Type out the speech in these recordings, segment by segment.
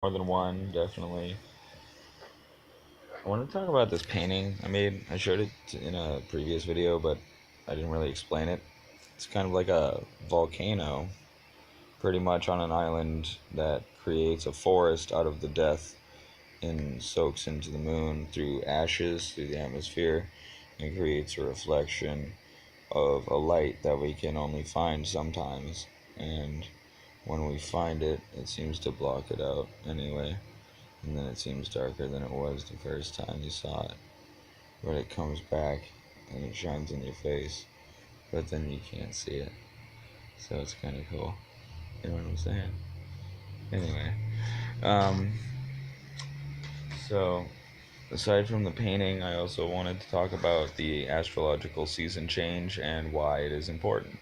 More than one, definitely. I want to talk about this painting I made. I showed it in a previous video, but I didn't really explain it. It's kind of like a volcano, pretty much on an island that creates a forest out of the death and soaks into the moon through ashes, through the atmosphere, and creates a reflection of a light that we can only find sometimes. And when we find it, it seems to block it out anyway. And then it seems darker than it was the first time you saw it. But it comes back and it shines in your face, but then you can't see it. So it's kind of cool. You know what I'm saying? Anyway, um, so aside from the painting, I also wanted to talk about the astrological season change and why it is important.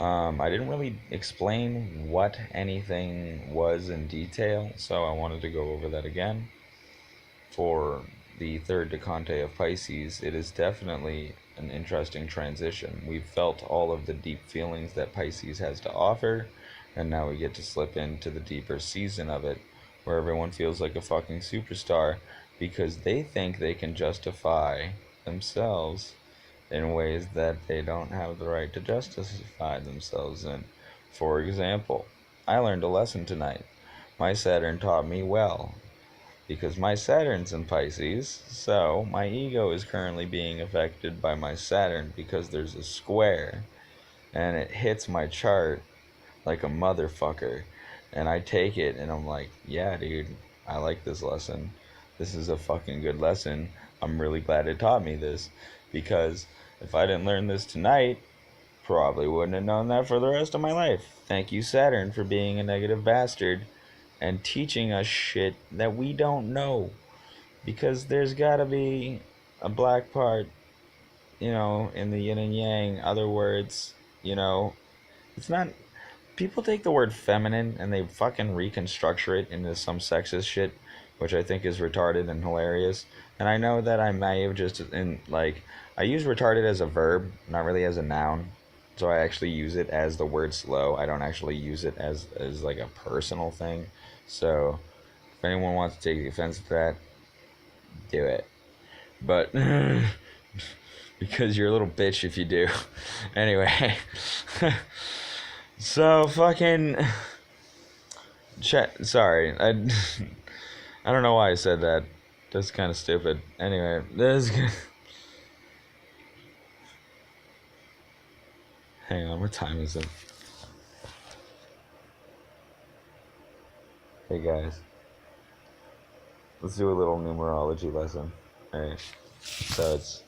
I didn't really explain what anything was in detail, so I wanted to go over that again. For the third decante of Pisces, it is definitely an interesting transition. We've felt all of the deep feelings that Pisces has to offer, and now we get to slip into the deeper season of it, where everyone feels like a fucking superstar because they think they can justify themselves in ways that they don't have the right to justify themselves in. For example, I learned a lesson tonight. My Saturn taught me well because my Saturn's in Pisces, so my ego is currently being affected by my Saturn because there's a square and it hits my chart like a motherfucker. And I take it and I'm like, yeah, dude, I like this lesson. This is a fucking good lesson. I'm really glad it taught me this because if I didn't learn this tonight, probably wouldn't have known that for the rest of my life. Thank you, Saturn, for being a negative bastard and teaching us shit that we don't know. Because there's gotta be a black part, in the yin and yang. Other words, it's not. People take the word feminine and they fucking reconstruct it into some sexist shit, which I think is retarded and hilarious. And I know that I may have just I use retarded as a verb, not really as a noun. So I actually use it as the word slow. I don't actually use it as like a personal thing. So if anyone wants to take offense to that, do it. But because you're a little bitch if you do. Anyway. So fucking sorry. I don't know why I said that. That's kind of stupid. Anyway, this is hang on, what time is it? Hey guys. Let's do a little numerology lesson. Alright. So it's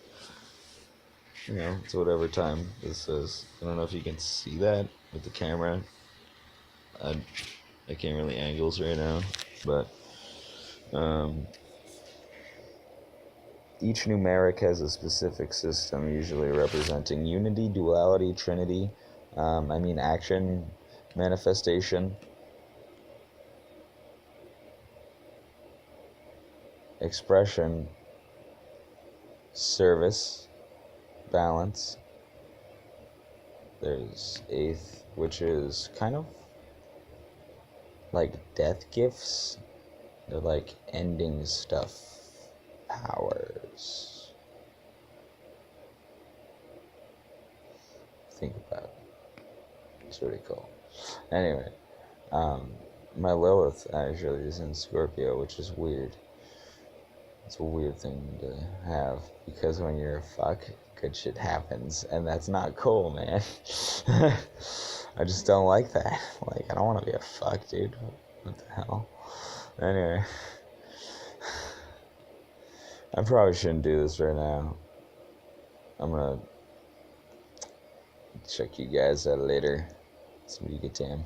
whatever time this is. I don't know if you can see that with the camera. I can't really angles right now, but each numeric has a specific system, usually representing unity, duality, trinity. Action, manifestation, expression, service, balance. There's eighth, which is kind of like death gifts. They're like ending stuff. Powers. Think about it. It's really cool. Anyway, my Lilith actually is in Scorpio, which is weird. It's a weird thing to have because when you're a fuck, good shit happens, and that's not cool, man. I just don't like that. Like, I don't want to be a fuck, dude. What the hell? Anyway, I probably shouldn't do this right now. I'm gonna check you guys out later. It's a good time.